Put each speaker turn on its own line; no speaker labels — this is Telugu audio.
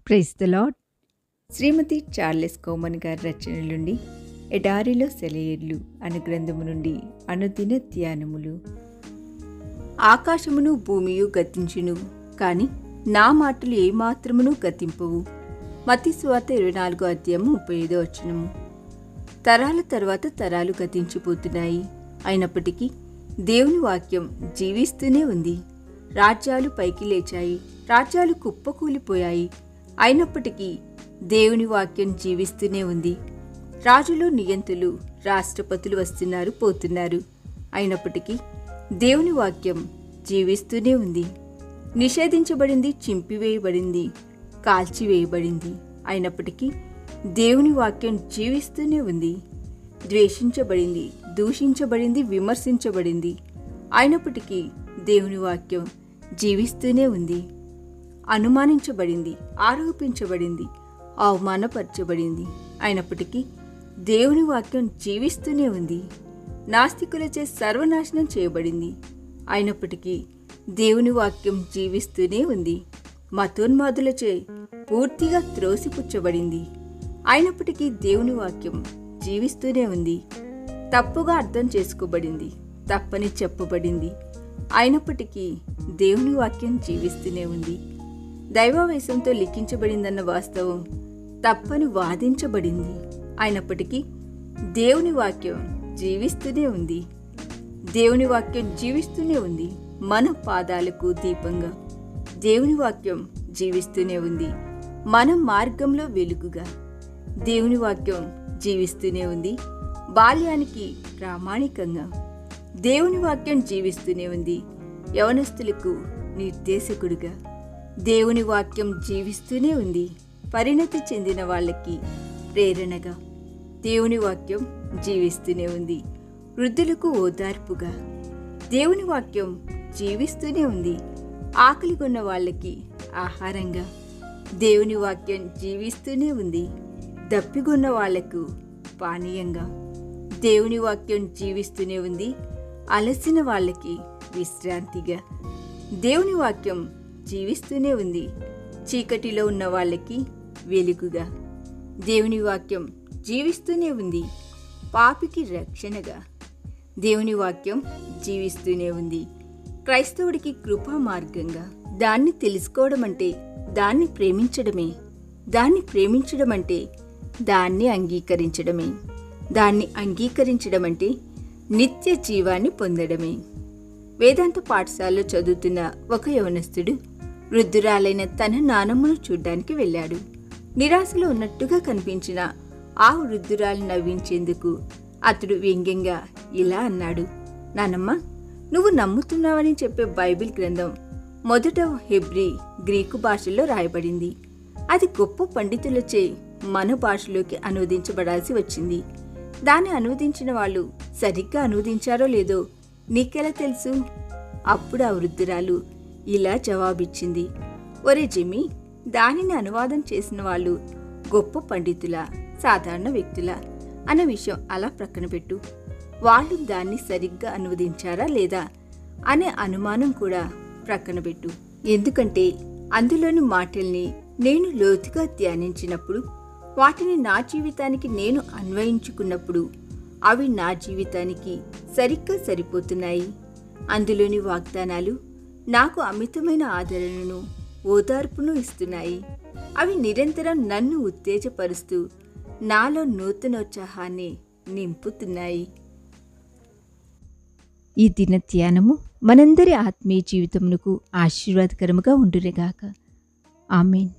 Praise the lord. Shrimati Charles Cowman గారి రచనల నుండి ఎడారిలో సెలయేర్లు అను గ్రంథము నుండి అనుదిన ధ్యానములు. ఆకాశమును భూమియు గతించును, కాని నా మాటలు ఏమాత్రమును గతింపవు. మత్తయి సువార్త 24:35. తరాల తర్వాత తరాలు గతించిపోతున్నాయి, అయినప్పటికీ దేవుని వాక్యం జీవిస్తూనే ఉంది. రాజ్యాలు పైకి లేచాయి, రాజ్యాలు కుప్పకూలిపోయాయి, అయినప్పటికీ దేవుని వాక్యం జీవిస్తూనే ఉంది. రాజులు, నియంతులు, రాష్ట్రపతులు వస్తున్నారు, పోతున్నారు, అయినప్పటికీ దేవుని వాక్యం జీవిస్తూనే ఉంది. నిషేధించబడింది, చింపివేయబడింది, కాల్చివేయబడింది, అయినప్పటికీ దేవుని వాక్యం జీవిస్తూనే ఉంది. ద్వేషించబడింది, దూషించబడింది, విమర్శించబడింది, అయినప్పటికీ దేవుని వాక్యం జీవిస్తూనే ఉంది. అనుమానించబడింది, ఆరోపించబడింది, అవమానపరచబడింది, అయినప్పటికీ దేవుని వాక్యం జీవిస్తూనే ఉంది. నాస్తికులచే సర్వనాశనం చేయబడింది, అయినప్పటికీ దేవుని వాక్యం జీవిస్తూనే ఉంది. మతోన్మాదులచే పూర్తిగా త్రోసిపుచ్చబడింది, అయినప్పటికీ దేవుని వాక్యం జీవిస్తూనే ఉంది. తప్పుగా అర్థం చేసుకోబడింది, తప్పని చెప్పబడింది, అయినప్పటికీ దేవుని వాక్యం జీవిస్తూనే ఉంది. దైవావేశంతో లిఖించబడిందన్న వాస్తవం తప్పని వాదించబడింది, అయినప్పటికీ దేవుని వాక్యం జీవిస్తూనే ఉంది. దేవుని వాక్యం జీవిస్తూనే ఉంది. మన పాదాలకు దీపంగా దేవుని వాక్యం జీవిస్తూనే ఉంది. మన మార్గంలో వెలుగుగా దేవుని వాక్యం జీవిస్తూనే ఉంది. బాల్యానికి ప్రామాణికంగా దేవుని వాక్యం జీవిస్తూనే ఉంది. యవనస్తులకు నిర్దేశకుడుగా దేవుని వాక్యం జీవిస్తూనే ఉంది. పరిణతి చెందిన వాళ్ళకి ప్రేరణగా దేవుని వాక్యం జీవిస్తూనే ఉంది. వృద్ధులకు ఓదార్పుగా దేవుని వాక్యం జీవిస్తూనే ఉంది. ఆకలిగొన్న వాళ్ళకి ఆహారంగా దేవుని వాక్యం జీవిస్తూనే ఉంది. దప్పిగొన్న వాళ్లకు పానీయంగా దేవుని వాక్యం జీవిస్తూనే ఉంది. అలసిన వాళ్ళకి విశ్రాంతిగా దేవుని వాక్యం జీవిస్తూనే ఉంది. చీకటిలో ఉన్న వాళ్ళకి వెలుగుగా దేవుని వాక్యం జీవిస్తూనే ఉంది. పాపికి రక్షణగా దేవుని వాక్యం జీవిస్తూనే ఉంది. క్రైస్తవుడికి కృపా మార్గంగా. దాన్ని తెలుసుకోవడం అంటే దాన్ని ప్రేమించడమే. దాన్ని ప్రేమించడం అంటే దాన్ని అంగీకరించడమే. దాన్ని అంగీకరించడం అంటే నిత్య జీవాన్ని పొందడమే. వేదాంత పాఠశాలలో చదువుతున్న ఒక యవనస్తుడు వృద్ధురాలైన తన నానమ్మను చూడ్డానికి వెళ్ళాడు. నిరాశలో ఉన్నట్టుగా కనిపించిన ఆ వృద్ధురాలు నవ్వించేందుకు అతడు వ్యంగ్యంగా ఇలా అన్నాడు, నానమ్మ, నువ్వు నమ్ముతున్నావని చెప్పే బైబిల్ గ్రంథం మొదట హెబ్రీ, గ్రీకు భాషల్లో రాయబడింది. అది గొప్ప పండితులచే మన భాషలోకి అనువదించబడాల్సి వచ్చింది. దాన్ని అనువదించిన వాళ్ళు సరిగ్గా అనువదించారో లేదో నీకెలా తెలుసు? అప్పుడు ఆ వృద్ధురాలు ఇలా జవాబిచ్చింది, ఒరే జిమ్మి, దానిని అనువాదం చేసిన వాళ్ళు గొప్ప పండితుల, సాధారణ వ్యక్తుల అన్న విషయం అలా ప్రక్కన పెట్టు. వాళ్ళు దాన్ని సరిగ్గా అనువదించారా లేదా అనే అనుమానం కూడా ప్రక్కన పెట్టు. ఎందుకంటే అందులోని మాటల్ని నేను లోతుగా ధ్యానించినప్పుడు, వాటిని నా జీవితానికి నేను అన్వయించుకున్నప్పుడు అవి నా జీవితానికి సరిగ్గా సరిపోతున్నాయి. అందులోని వాగ్దానాలు నాకు అమితమైన ఆదరణను, ఓదార్పును ఇస్తున్నాయి. అవి నిరంతరం నన్ను ఉత్తేజపరుస్తూ నాలో నూతనోత్సాహాన్ని నింపుతున్నాయి. ఈ దిన ధ్యానము మనందరి ఆత్మీయ జీవితమునకు ఆశీర్వాదకరముగా ఉండునుగాక. ఆమేన్.